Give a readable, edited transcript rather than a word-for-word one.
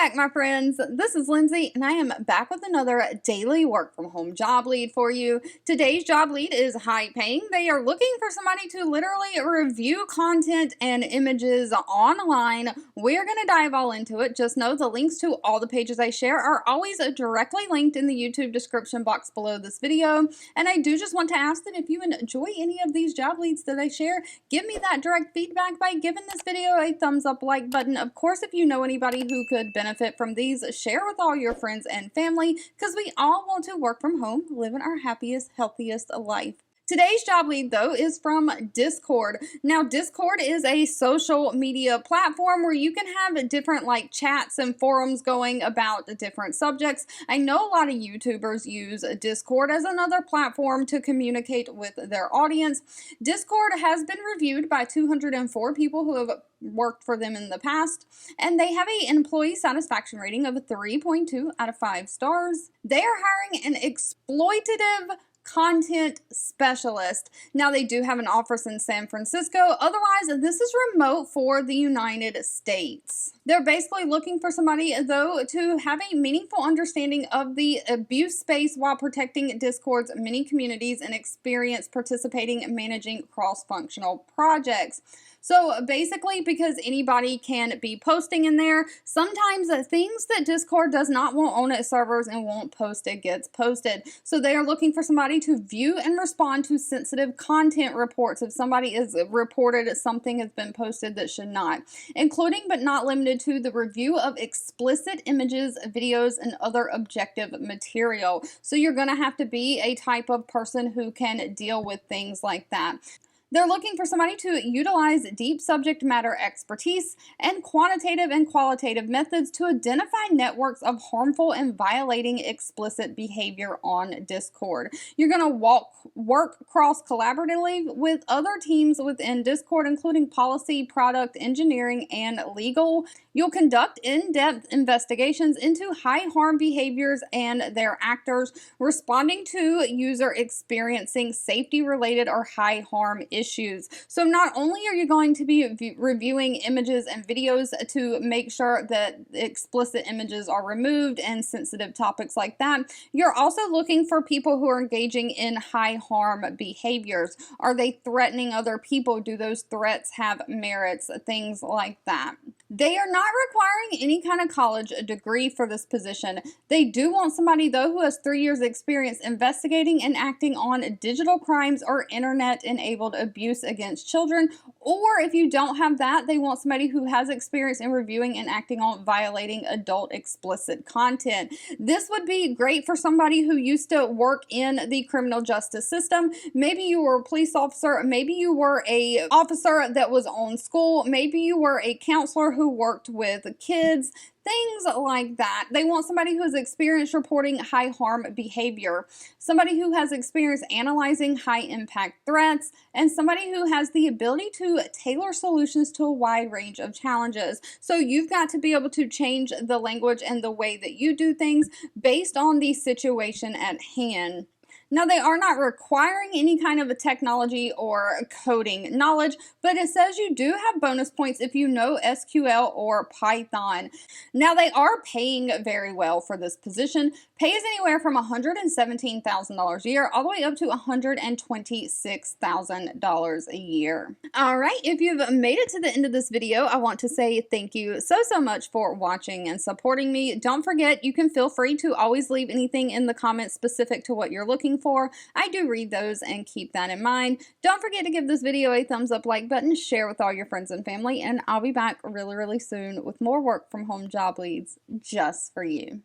back, my friends. This is Lindsay, and I am back with another daily work from home job lead for you. Today's job lead is high paying. They are looking for somebody to literally review content and images online. We're going to dive all into it. Just know the links to all the pages I share are always directly linked in the YouTube description box below this video. And I do just want to ask that if you enjoy any of these job leads that I share, give me that direct feedback by giving this video a thumbs up like button. Of course, if you know anybody who could benefit from these, share with all your friends and family, because we all want to work from home, living our happiest, healthiest life. Today's job lead, though, is from Discord. Now, Discord is a social media platform where you can have different chats and forums going about different subjects. I know a lot of YouTubers use Discord as another platform to communicate with their audience. Discord has been reviewed by 204 people who have worked for them in the past, and they have an employee satisfaction rating of 3.2 out of 5 stars. They are hiring an exploitative content specialist. Now, they do have an office in San Francisco. Otherwise, this is remote for the United States. They're basically looking for somebody, though, to have a meaningful understanding of the abuse space while protecting Discord's many communities and experience participating and managing cross-functional projects. So basically, because anybody can be posting in there, sometimes the things that Discord does not want on its servers and won't post it gets posted. So they are looking for somebody to view and respond to sensitive content reports if somebody is reported something has been posted that should not, including but not limited to the review of explicit images, videos, and other objective material. So you're going to have to be a type of person who can deal with things like that. They're looking for somebody to utilize deep subject matter expertise and quantitative and qualitative methods to identify networks of harmful and violating explicit behavior on Discord. You're going to work cross-collaboratively with other teams within Discord, including policy, product, engineering, and legal. You'll conduct in-depth investigations into high-harm behaviors and their actors, responding to user experiencing safety-related or high-harm issues. So not only are you going to be reviewing images and videos to make sure that explicit images are removed and sensitive topics like that, you're also looking for people who are engaging in high-harm behaviors. Are they threatening other people? Do those threats have merits? Things like that. They are not requiring any kind of college degree for this position. They do want somebody, though, who has 3 years experience investigating and acting on digital crimes or internet-enabled abuse against children. Or if you don't have that, they want somebody who has experience in reviewing and acting on violating adult explicit content. This would be great for somebody who used to work in the criminal justice system. Maybe you were a police officer. Maybe you were an officer that was on school. Maybe you were a counselor who worked with kids, things like that. They want somebody who has experience reporting high harm behavior, somebody who has experience analyzing high impact threats, and somebody who has the ability to tailor solutions to a wide range of challenges. So you've got to be able to change the language and the way that you do things based on the situation at hand. Now, they are not requiring any kind of a technology or coding knowledge, but it says you do have bonus points if you know SQL or Python. Now, they are paying very well for this position. Pay is anywhere from $117,000 a year all the way up to $126,000 a year. All right, if you've made it to the end of this video, I want to say thank you so much for watching and supporting me. Don't forget, you can feel free to always leave anything in the comments specific to what you're looking for. I do read those and keep that in mind. Don't forget to give this video a thumbs up like button, share with all your friends and family, and I'll be back really soon with more work from home job leads just for you.